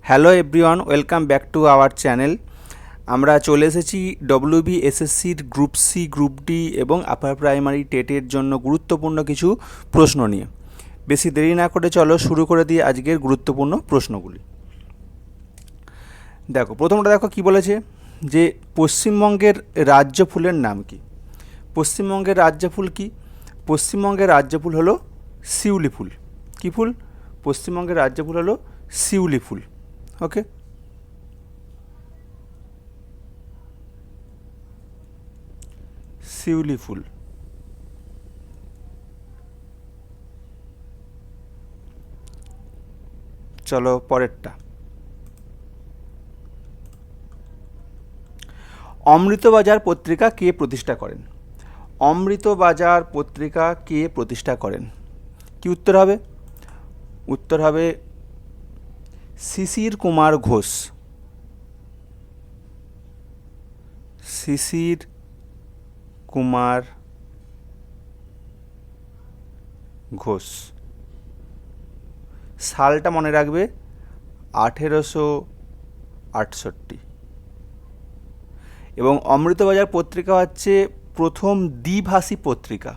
Hello everyone, welcome back to our channel. আমরা চলে এসেছি ডব্লিউবিএসএসসির গ্রুপ সি, গ্রুপ ডি এবং আপার প্রাইমারি টেটের জন্য গুরুত্বপূর্ণ কিছু প্রশ্ন নিয়ে। বেশি দেরি না করে চলো শুরু করে দিই আজকের গুরুত্বপূর্ণ প্রশ্নগুলি। দেখো, প্রথমটা দেখো কি বলেছে, যে পশ্চিমবঙ্গের রাজ্য ফুলের নাম কি? পশ্চিমবঙ্গের রাজ্য ফুল কি? পশ্চিমবঙ্গের রাজ্য ফুল হলো শিউলি ফুল। কী ফুল? পশ্চিমবঙ্গের রাজ্য ফুল হলো শিউলি ফুল। ওকে, শিউলি ফুল। চলো পরেরটা। অমৃতবাজার পত্রিকা কে প্রতিষ্ঠা করেন? অমৃতবাজার পত্রিকা কে প্রতিষ্ঠা করেন? কি উত্তর হবে? উত্তর হবে শিশির কুমার ঘোষ। শিশির কুমার ঘোষ। সালটা মনে রাখবে, 1868। এবং অমৃতবাজার পত্রিকা হচ্ছে প্রথম দ্বিভাষী পত্রিকা।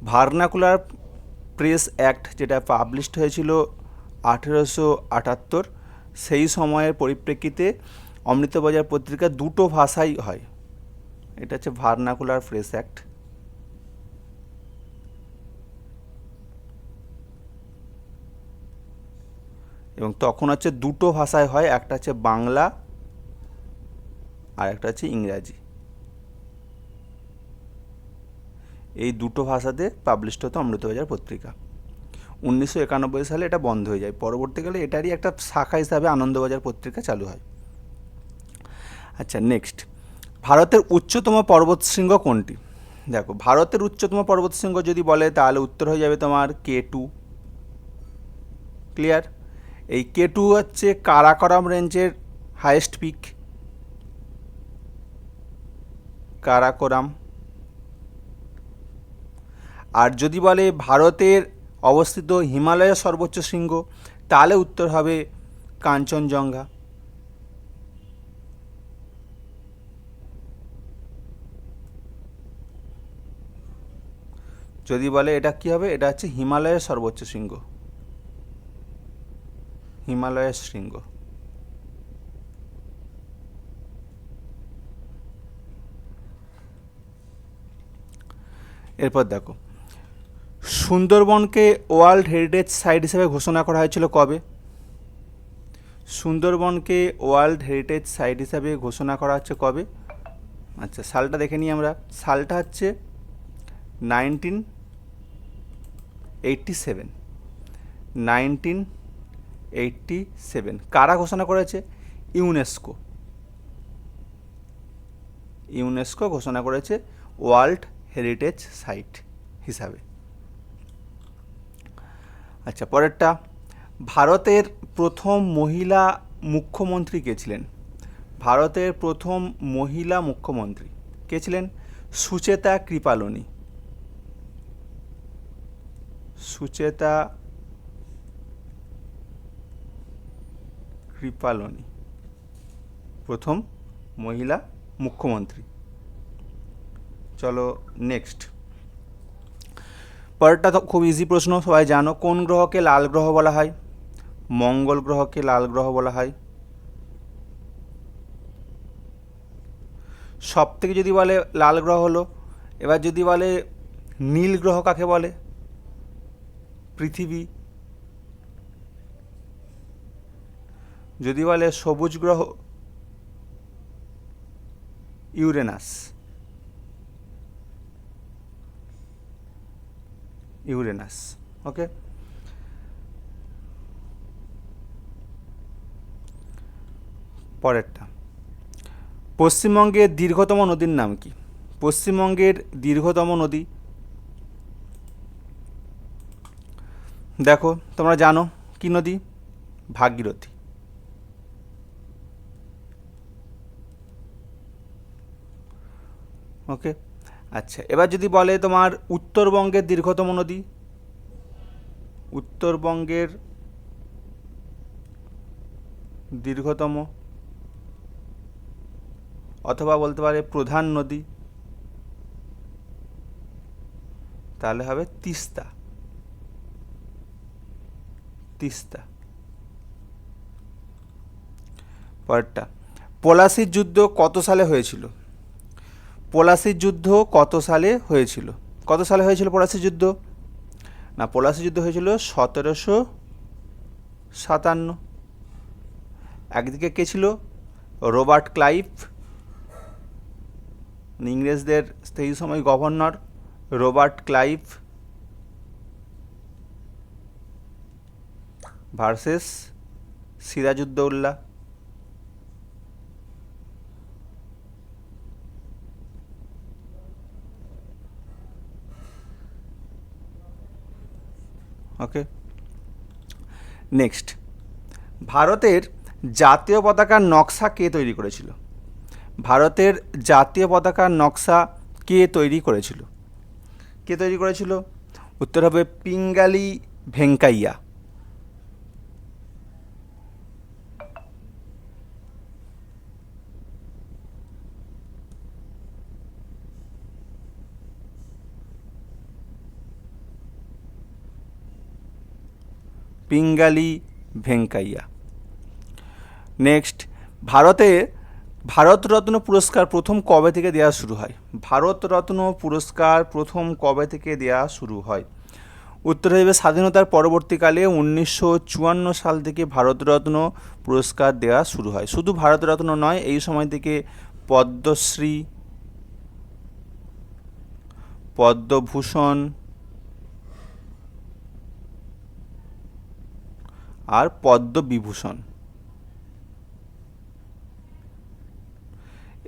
ভার্নাকুলার প্রেস অ্যাক্ট যেটা পাবলিশড হয়েছিল 1878, সেই সময়ের পরিপ্রেক্ষিতে অমৃতবাজার পত্রিকা দুটো ভাষাই হয়। এটা হচ্ছে ভার্নাকুলার প্রেস অ্যাক্ট। এবং তখন হচ্ছে দুটো ভাষায় হয়, একটা হচ্ছে বাংলা আর একটা হচ্ছে ইংরাজি। এই দুটো ভাষাতে পাবলিশড হতো অমৃতবাজার পত্রিকা। 1991 সালে এটা বন্ধ হয়ে যায়। পরবর্তীকালে এটারই একটা শাখা হিসাবে আনন্দবাজার পত্রিকা চালু হয়। আচ্ছা, নেক্সট। ভারতের উচ্চতম পর্বতশৃঙ্গ কোনটি? দেখো, ভারতের উচ্চতম পর্বতশৃঙ্গ যদি বলে তাহলে উত্তর হয়ে যাবে তোমার K2। ক্লিয়ার? এই K2 হচ্ছে কারাকোরাম রেঞ্জের হাইয়েস্ট পিক। কারাকোরাম। আর যদি বলে ভারতের অবস্থিত হিমালয়ের সর্বোচ্চ শৃঙ্গ, তাহলে উত্তর হবে কাঞ্চনজঙ্ঘা। যদি বলে এটা কি হবে, এটা হচ্ছে হিমালয়ের সর্বোচ্চ শৃঙ্গ, হিমালয়ের শৃঙ্গ। এরপর দেখো, সুন্দরবনকে ওয়ার্ল্ড হেরিটেজ সাইট হিসেবে ঘোষণা করা হয়েছিল কবে? সুন্দরবনকে ওয়ার্ল্ড হেরিটেজ সাইট হিসাবে ঘোষণা করা হচ্ছে কবে? আচ্ছা, সালটা দেখে নিই আমরা। সালটা হচ্ছে 1987। 1987। কারা ঘোষণা করেছে? ইউনেস্কো। ইউনেস্কো ঘোষণা করেছে ওয়ার্ল্ড হেরিটেজ সাইট হিসাবে। আচ্ছা, পরেরটা। ভারতের প্রথম মহিলা মুখ্যমন্ত্রী কে ছিলেন? ভারতের প্রথম মহিলা মুখ্যমন্ত্রী কে ছিলেন? সুচেতা কৃপালনী। সুচেতা কৃপালনী প্রথম মহিলা মুখ্যমন্ত্রী। চলো নেক্সট। পরেরটা তো খুব ইজি প্রশ্ন, সবাই জানো। কোন গ্রহকে লাল গ্রহ বলা হয়? মঙ্গল গ্রহকে লাল গ্রহ বলা হয়। সব থেকে যদি বলে লাল গ্রহ হলো, এবার যদি বলে নীল গ্রহ কাকে বলে? পৃথিবী। যদি বলে সবুজ গ্রহ, ইউরেনাস। ইউরেনাস। ওকে, পরেরটা। পশ্চিমবঙ্গের দীর্ঘতম নদীর নাম কি? পশ্চিমবঙ্গের দীর্ঘতম নদী, দেখো তোমরা জানো কি নদী? ভাগীরথী। ওকে, আচ্ছা, এবার যদি বলে তোমার উত্তরবঙ্গের দীর্ঘতম নদী, উত্তরবঙ্গের দীর্ঘতম, অথবা বলতে পারে প্রধান নদী, তাহলে হবে তিস্তা। তিস্তা। পরেরটা, পলাশির যুদ্ধ কত সালে হয়েছিল? পলাশির যুদ্ধ কত সালে হয়েছিল? কত সালে হয়েছিল পলাশির যুদ্ধ? না, পলাশির যুদ্ধ হয়েছিল 1757। একদিকে কে ছিল? রবার্ট ক্লাইভ, ইংরেজদের সেই সময় governor Robert Clive versus Sirajuddaula. Okay, next, ভারতের জাতীয় পতাকার নকশা কে তৈরি করেছিল? ভারতের জাতীয় পতাকার নকশা কে তৈরি করেছিল? কে তৈরি করেছিল? উত্তর হবে পিঙ্গালি ভেঙ্কাইয়া। পিঙ্গালি ভেঙ্কাইয়া। নেক্সট, ভারতরত্ন পুরস্কার প্রথম কবে থেকে দেওয়া শুরু হয়? ভারতরত্ন পুরস্কার প্রথম কবে থেকে দেওয়া শুরু হয়? উত্তর হবে স্বাধীনতার পরবর্তীকালে 1954 সাল থেকে ভারতরত্ন পুরস্কার দেওয়া শুরু হয়। শুধু ভারতরত্ন নয়, এই সময় থেকে পদ্মশ্রী, পদ্মভূষণ আর পদ্মবিভূষণ,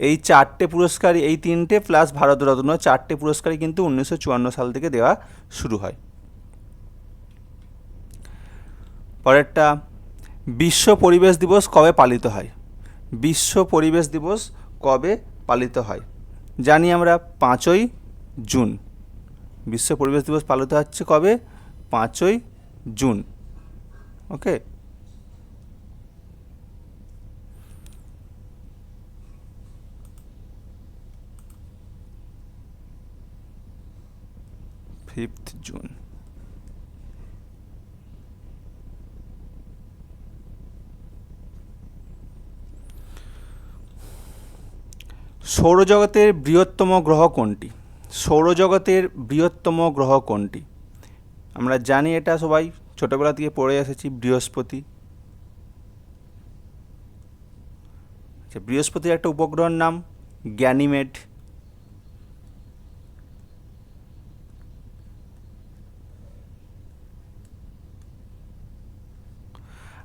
এই চারটে পুরস্কারই, এই তিনটে প্লাস ভারতরত্ন, চারটে পুরস্কারই কিন্তু 1954 সাল থেকে দেওয়া শুরু হয়। পরেরটা, বিশ্ব পরিবেশ দিবস কবে পালিত হয়? বিশ্ব পরিবেশ দিবস কবে পালিত হয়? জানি আমরা 5ই জুন। বিশ্ব পরিবেশ দিবস পালিত হচ্ছে কবে? 5ই জুন। ওকে, জুন। সৌরজগতের বৃহত্তম গ্রহ কোনটি? সৌরজগতের বৃহত্তম গ্রহ কোনটি? আমরা জানি এটা সবাই ছোটবেলা থেকে পড়ে এসেছি, বৃহস্পতি। আচ্ছা, বৃহস্পতির একটা উপগ্রহের নাম গ্যানিমেড।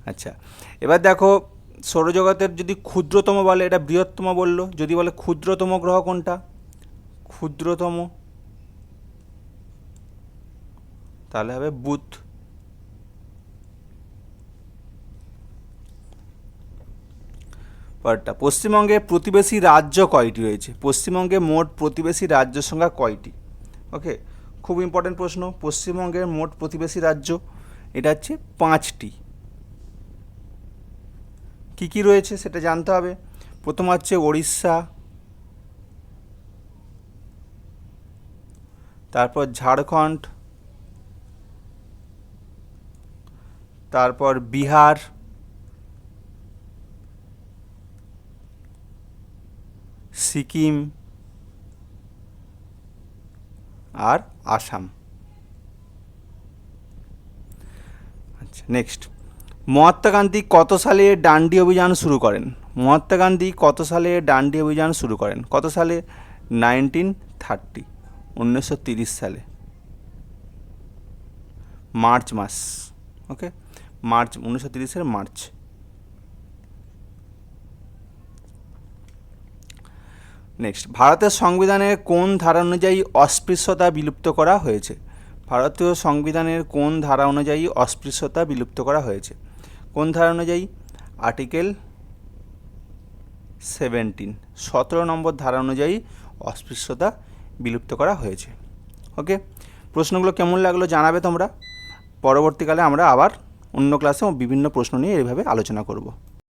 আচ্ছা, এবার দেখো, সৌরজগতের যদি ক্ষুদ্রতম বলে, এটা বৃহত্তম বললো, যদি বলে ক্ষুদ্রতম গ্রহ কোনটা? ক্ষুদ্রতম, তাহলে হবে বুধ। পরেরটা, পশ্চিমবঙ্গের প্রতিবেশী রাজ্য কয়টি রয়েছে? পশ্চিমবঙ্গে মোট প্রতিবেশী রাজ্য সংখ্যা কয়টি? ওকে, খুব ইম্পর্টেন্ট প্রশ্ন। পশ্চিমবঙ্গের মোট প্রতিবেশী রাজ্য, এটা হচ্ছে 5টি। কী কী রয়েছে সেটা জানতে হবে। প্রথম হচ্ছে ওড়িশা, তারপর ঝাড়খণ্ড, তারপর বিহার, সিকিম আর আসাম। আচ্ছা, নেক্সট, মহাত্মা গান্ধী কত সালে ডান্ডি অভিযান শুরু করেন? মহাত্মা গান্ধী কত সালে ডান্ডি অভিযান শুরু করেন? কত সালে? 1930, 1930 সালে, মার্চ মাস। ওকে, মার্চ, 1930-এর মার্চ। নেক্সট, ভারতের সংবিধানের কোন ধারা অনুযায়ী অস্পৃশ্যতা বিলুপ্ত করা হয়েছে? ভারতীয় সংবিধানের কোন ধারা অনুযায়ী অস্পৃশ্যতা বিলুপ্ত করা হয়েছে? কোন ধারা অনুযায়ী? আর্টিকেল 17 নম্বর ধারা অনুযায়ী অস্পৃশ্যতা বিলুপ্ত করা হয়েছে। ওকে, প্রশ্নগুলো কেমন লাগলো জানাবে তোমরা। পরবর্তীকালে আমরা আবার অন্য ক্লাসে বিভিন্ন প্রশ্ন নিয়ে এইভাবে আলোচনা করব।